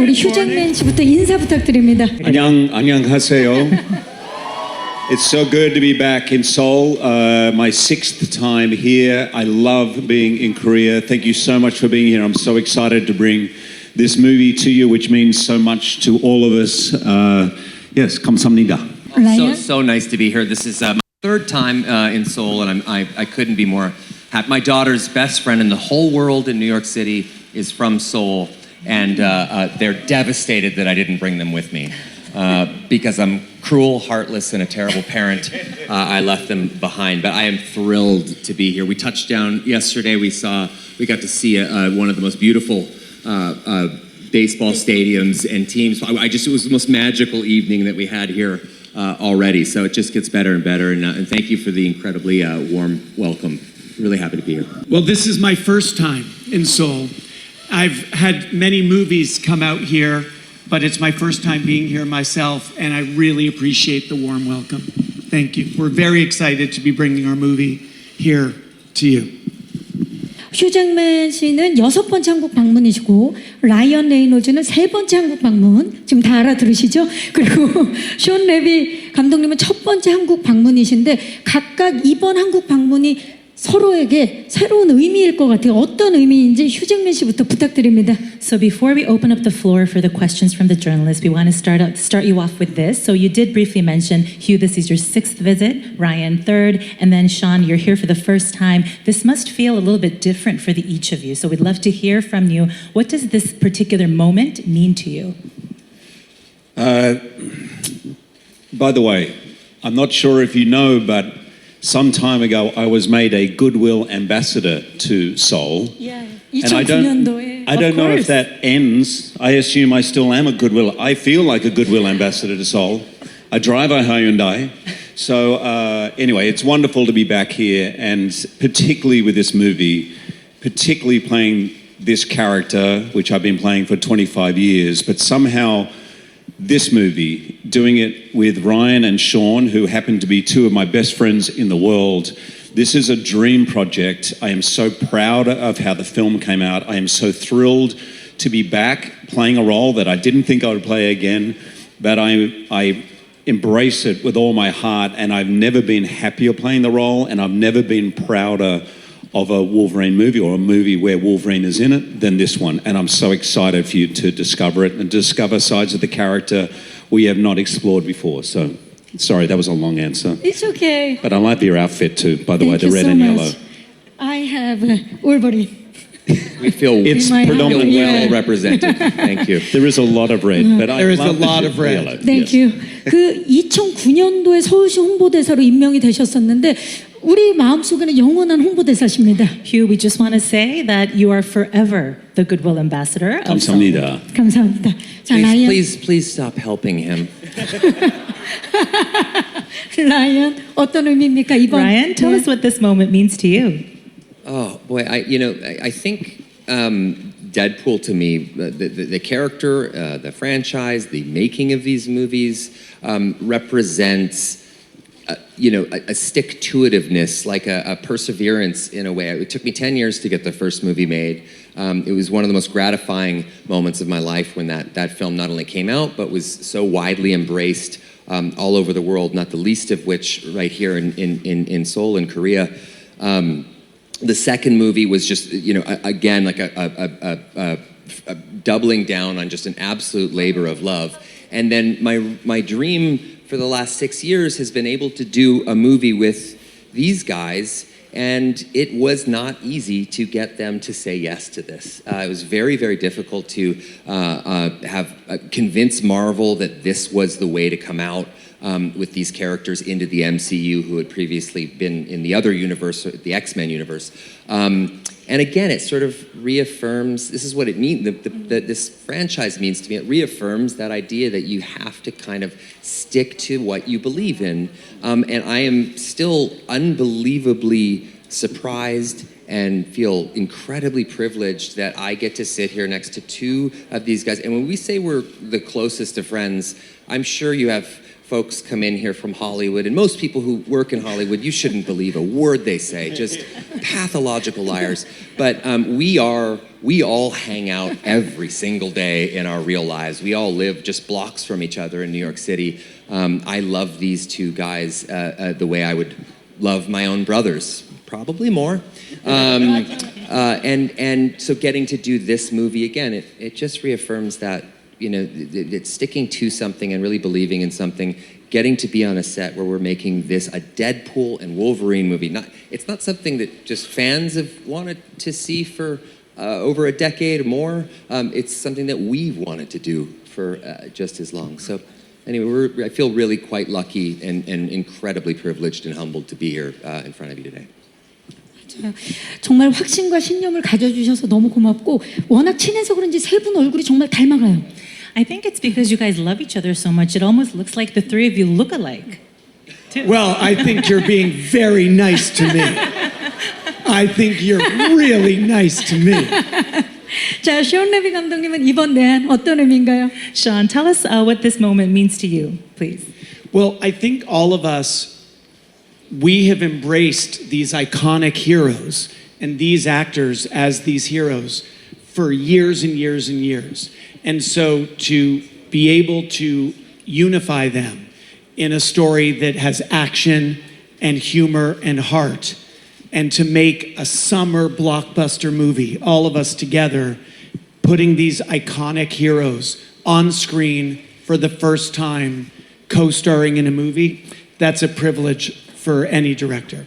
우리 휴잭맨 씨부터 인사 부탁드립니다. 안녕하세요. It's so good to be back in Seoul. My 6th time here. I love being in Korea. Thank you so much for being here. I'm so excited to bring this movie to you, which means so much to all of us. Yes, 감사합니다. So nice to be here. This is my 3rd time in Seoul, and I couldn't be more happy. My daughter's best friend in the whole world in New York City is from Seoul, and they're devastated that I didn't bring them with me. Because I'm cruel, heartless, and a terrible parent, I left them behind. But I am thrilled to be here. We touched down yesterday. We got to see one of the most beautiful baseball stadiums and teams. It was the most magical evening that we had here already. So it just gets better and better. And thank you for the incredibly warm welcome. Really happy to be here. Well, this is my first time in Seoul. I've had many movies come out here, but it's my first time being here myself, and I really appreciate the warm welcome. Thank you. We're very excited to be bringing our movie here to you. 휴잭맨 씨는 6번째 한국 방문이시고 라이언 레이놀즈는 3번째 한국 방문. 지금 다 알아들으시죠? 그리고 숀 레비 감독님은 첫 번째 한국 방문이신데 각각 이번 한국 방문이 서로에게 새로운 의미일 것 같아요. 어떤 의미인지 휴잭맨 씨부터 부탁드립니다. So before we open up the floor for the questions from the journalists, we want to start you off with this. So you did briefly mention, Hugh, this is your 6th visit, Ryan 3rd, and then Sean, you're here for the first time. This must feel a little bit different for each of you. So we'd love to hear from you. What does this particular moment mean to you? By the way, I'm not sure if you know, but some time ago, I was made a goodwill ambassador to Seoul. Yeah, and I don't know if that ends. I assume I still am a goodwill. I feel like a goodwill ambassador to Seoul. I drive a Hyundai. So anyway, it's wonderful to be back here, and particularly with this movie, particularly playing this character, which I've been playing for 25 years, but somehow this movie, doing it with Ryan and Sean, who happen to be 2 of my best friends in the world. This is a dream project. I am so proud of how the film came out. I am so thrilled to be back playing a role that I didn't think I would play again, but I embrace it with all my heart, and I've never been happier playing the role, and I've never been prouder of a Wolverine movie or a movie where Wolverine is in it than this one. And I'm so excited for you to discover it and discover sides of the character we have not explored before. So, sorry, that was a long answer. It's okay. But I like your outfit too, by the way, the red so and much. yellow. I have Ulverine. We feel predominantly well represented. Thank you. There is a lot of red, but There is a lot of red. Yellow. Thank Yes. you. 그 2009년도에 서울시 홍보대사로 임명이 되셨었는데 우리 마음속에는 영원한 홍보대사십니다. Hugh, we just want to say that you are forever the goodwill ambassador of Seoul. 감사합니다. 감사합니다. 자, 라이언. Please stop helping him. 라이언 어떤 의미입니까 이번? Ryan, tell us what this moment means to you. Oh boy, I think Deadpool to me, the character, the franchise, the making of these movies represents, a stick-to-itiveness, like a perseverance in a way. It took me 10 years to get the first movie made. It was one of the most gratifying moments of my life when that film not only came out, but was so widely embraced all over the world, not the least of which right here in Seoul, in Korea. The second movie was just, again, like a doubling down on just an absolute labor of love. And then my dream for the last 6 years has been able to do a movie with these guys, and it was not easy to get them to say yes to this. It was very, very difficult to convince Marvel that this was the way to come out with these characters into the MCU who had previously been in the other universe, the X-Men universe. And again, it sort of reaffirms, this is what it means, this franchise means to me. It reaffirms that idea that you have to kind of stick to what you believe in. And I am still unbelievably surprised and feel incredibly privileged that I get to sit here next to two of these guys. And when we say we're the closest of friends, I'm sure you have folks come in here from Hollywood, and most people who work in Hollywood, you shouldn't believe a word they say, just pathological liars. But we all hang out every single day in our real lives. We all live just blocks from each other in New York City. I love these two guys the way I would love my own brothers, probably more. And so getting to do this movie again, it just reaffirms that, you know, it's sticking to something and really believing in something, getting to be on a set where we're making this a Deadpool and Wolverine movie. It's not something that just fans have wanted to see for over a decade or more. It's something that we've wanted to do for just as long. So anyway, I feel really quite lucky and incredibly privileged and humbled to be here in front of you today. 정말 확신과 신념을 가져주셔서 너무 고맙고 워낙 친해서 그런지 세 분 얼굴이 정말 닮아가요. I think it's because you guys love each other so much. It almost looks like the three of you look alike. Well, I think you're being very nice to me. I think you're really nice to me. 자, 션 레비 감독님은 이번 내한 어떤 의미인가요? Sean, tell us what this moment means to you, please. Well, I think all of us, we have embraced these iconic heroes and these actors as these heroes for years and years and years. And so to be able to unify them in a story that has action and humor and heart, and to make a summer blockbuster movie, all of us together, putting these iconic heroes on screen for the first time, co-starring in a movie, that's a privilege for any director.